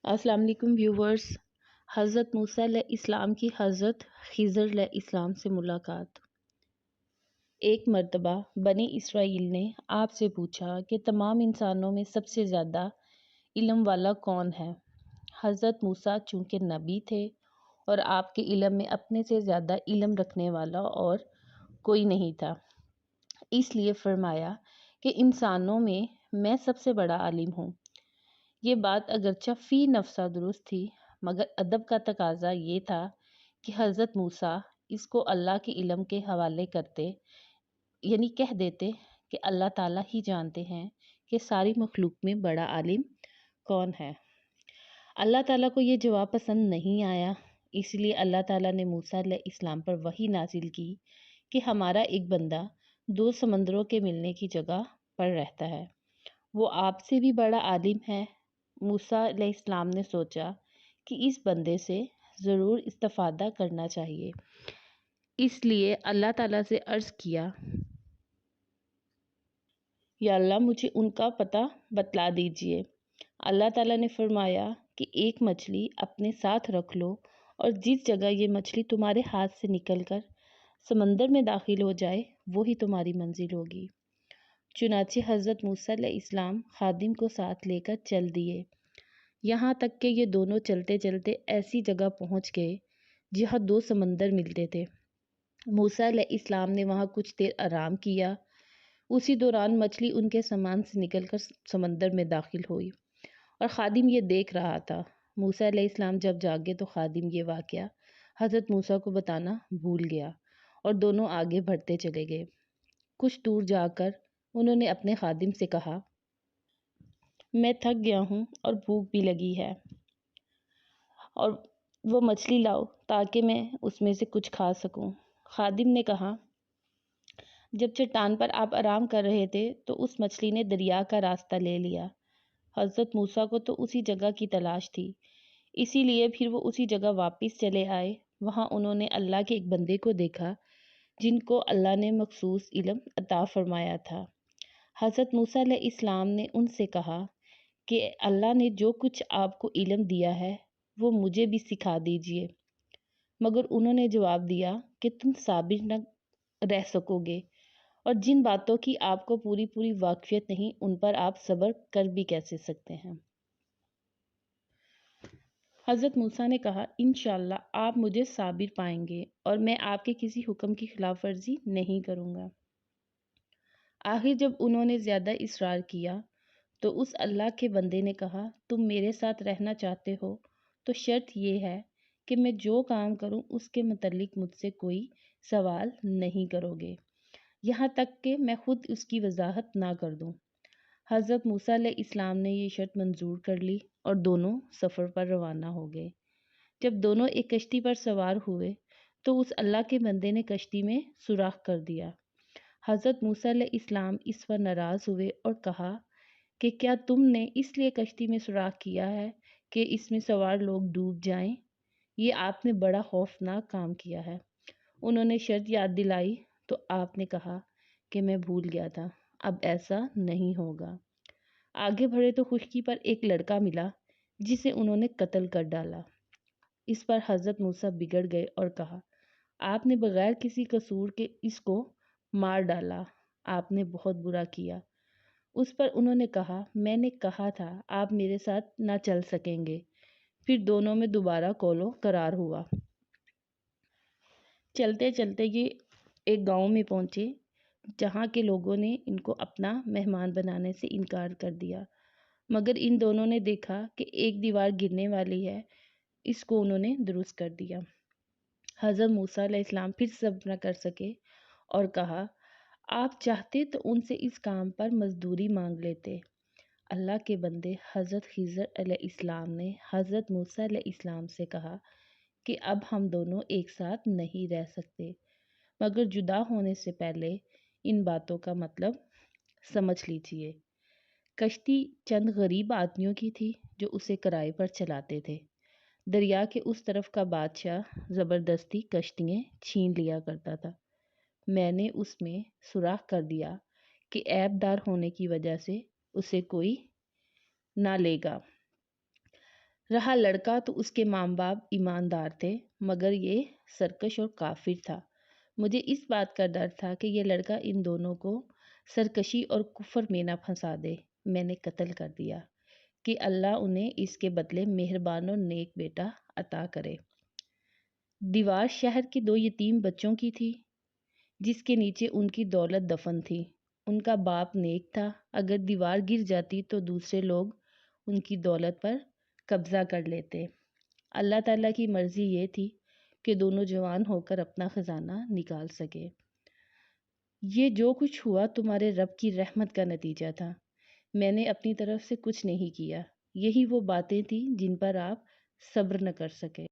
السلام علیکم ویورز۔ حضرت موسیٰ علیہ السلام کی حضرت خضر علیہ السلام سے ملاقات۔ ایک مرتبہ بنی اسرائیل نے آپ سے پوچھا کہ تمام انسانوں میں سب سے زیادہ علم والا کون ہے؟ حضرت موسیٰ چونکہ نبی تھے اور آپ کے علم میں اپنے سے زیادہ علم رکھنے والا اور کوئی نہیں تھا، اس لیے فرمایا کہ انسانوں میں سب سے بڑا عالم ہوں۔ یہ بات اگرچہ فی نفسہ درست تھی، مگر ادب کا تقاضا یہ تھا کہ حضرت موسیٰ اس کو اللہ کے علم کے حوالے کرتے، یعنی کہہ دیتے کہ اللہ تعالیٰ ہی جانتے ہیں کہ ساری مخلوق میں بڑا عالم کون ہے۔ اللہ تعالیٰ کو یہ جواب پسند نہیں آیا، اس لیے اللہ تعالیٰ نے موسیٰ علیہ السلام پر وحی نازل کی کہ ہمارا ایک بندہ 2 سمندروں کے ملنے کی جگہ پر رہتا ہے، وہ آپ سے بھی بڑا عالم ہے۔ موسیٰ علیہ السلام نے سوچا کہ اس بندے سے ضرور استفادہ کرنا چاہیے، اس لیے اللہ تعالیٰ سے عرض کیا، یا اللہ مجھے ان کا پتہ بتلا دیجیے۔ اللہ تعالیٰ نے فرمایا کہ ایک مچھلی اپنے ساتھ رکھ لو اور جس جگہ یہ مچھلی تمہارے ہاتھ سے نکل کر سمندر میں داخل ہو جائے وہی تمہاری منزل ہوگی۔ چنانچہ حضرت موسیٰ علیہ السلام خادم کو ساتھ لے کر چل دیے، یہاں تک کہ یہ دونوں چلتے چلتے ایسی جگہ پہنچ گئے جہاں 2 سمندر ملتے تھے۔ موسیٰ علیہ السلام نے وہاں کچھ دیر آرام کیا، اسی دوران مچھلی ان کے سامان سے نکل کر سمندر میں داخل ہوئی اور خادم یہ دیکھ رہا تھا۔ موسیٰ علیہ السلام جب جاگے تو خادم یہ واقعہ حضرت موسیٰ کو بتانا بھول گیا اور دونوں آگے بڑھتے چلے گئے۔ کچھ دور جا کر انہوں نے اپنے خادم سے کہا، میں تھک گیا ہوں اور بھوک بھی لگی ہے، اور وہ مچھلی لاؤ تاکہ میں اس میں سے کچھ کھا سکوں۔ خادم نے کہا، جب چٹان پر آپ آرام کر رہے تھے تو اس مچھلی نے دریا کا راستہ لے لیا۔ حضرت موسیٰ کو تو اسی جگہ کی تلاش تھی، اسی لیے پھر وہ اسی جگہ واپس چلے آئے۔ وہاں انہوں نے اللہ کے ایک بندے کو دیکھا جن کو اللہ نے مخصوص علم عطا فرمایا تھا۔ حضرت موسیٰ علیہ السلام نے ان سے کہا کہ اللہ نے جو کچھ آپ کو علم دیا ہے وہ مجھے بھی سکھا دیجیے، مگر انہوں نے جواب دیا کہ تم صابر نہ رہ سکو گے، اور جن باتوں کی آپ کو پوری واقفیت نہیں ان پر آپ صبر کر بھی کیسے سکتے ہیں؟ حضرت موسیٰ نے کہا، انشاءاللہ آپ مجھے صابر پائیں گے اور میں آپ کے کسی حکم کی خلاف ورزی نہیں کروں گا۔ آخر جب انہوں نے زیادہ اصرار کیا تو اس اللہ کے بندے نے کہا، تم میرے ساتھ رہنا چاہتے ہو تو شرط یہ ہے کہ میں جو کام کروں اس کے متعلق مجھ سے کوئی سوال نہیں کرو گے، یہاں تک کہ میں خود اس کی وضاحت نہ کر دوں۔ حضرت موسیٰ علیہ السلام نے یہ شرط منظور کر لی اور دونوں سفر پر روانہ ہو گئے۔ جب دونوں ایک کشتی پر سوار ہوئے تو اس اللہ کے بندے نے کشتی میں سوراخ کر دیا۔ حضرت موسیٰ علیہ السلام اس پر ناراض ہوئے اور کہا کہ کیا تم نے اس لیے کشتی میں سوراخ کیا ہے کہ اس میں سوار لوگ ڈوب جائیں؟ یہ آپ نے بڑا خوفناک کام کیا ہے۔ انہوں نے شرط یاد دلائی تو آپ نے کہا کہ میں بھول گیا تھا، اب ایسا نہیں ہوگا۔ آگے بڑھے تو خشکی پر ایک لڑکا ملا جسے انہوں نے قتل کر ڈالا۔ اس پر حضرت موسیٰ بگڑ گئے اور کہا، آپ نے بغیر کسی قصور کے اس کو مار ڈالا، آپ نے بہت برا کیا۔ اس پر انہوں نے کہا، میں نے کہا تھا آپ میرے ساتھ نہ چل سکیں گے۔ پھر دونوں میں دوبارہ قول و قرار ہوا۔ چلتے چلتے یہ ایک گاؤں میں پہنچے جہاں کے لوگوں نے ان کو اپنا مہمان بنانے سے انکار کر دیا، مگر ان دونوں نے دیکھا کہ ایک دیوار گرنے والی ہے، اس کو انہوں نے درست کر دیا۔ حضرت موسیٰ علیہ السلام پھر صبر نہ کر سکے اور کہا، آپ چاہتے تو ان سے اس کام پر مزدوری مانگ لیتے۔ اللہ کے بندے حضرت خضر علیہ السلام نے حضرت موسیٰ علیہ السلام سے کہا کہ اب ہم دونوں ایک ساتھ نہیں رہ سکتے، مگر جدا ہونے سے پہلے ان باتوں کا مطلب سمجھ لیجیے۔ کشتی چند غریب آدمیوں کی تھی جو اسے کرائے پر چلاتے تھے۔ دریا کے اس طرف کا بادشاہ زبردستی کشتیاں چھین لیا کرتا تھا۔ میں نے اس میں سوراخ کر دیا کہ عیب دار ہونے کی وجہ سے اسے کوئی نہ لے گا۔ رہا لڑکا تو اس کے ماں باپ ایماندار تھے، مگر یہ سرکش اور کافر تھا۔ مجھے اس بات کا ڈر تھا کہ یہ لڑکا ان دونوں کو سرکشی اور کفر میں نہ پھنسا دے۔ میں نے قتل کر دیا کہ اللہ انہیں اس کے بدلے مہربان اور نیک بیٹا عطا کرے۔ دیوار شہر کے 2 یتیم بچوں کی تھی، جس کے نیچے ان کی دولت دفن تھی۔ ان کا باپ نیک تھا، اگر دیوار گر جاتی تو دوسرے لوگ ان کی دولت پر قبضہ کر لیتے۔ اللہ تعالیٰ کی مرضی یہ تھی کہ دونوں جوان ہو کر اپنا خزانہ نکال سکے۔ یہ جو کچھ ہوا تمہارے رب کی رحمت کا نتیجہ تھا۔ میں نے اپنی طرف سے کچھ نہیں کیا۔ یہی وہ باتیں تھیں جن پر آپ صبر نہ کر سکے۔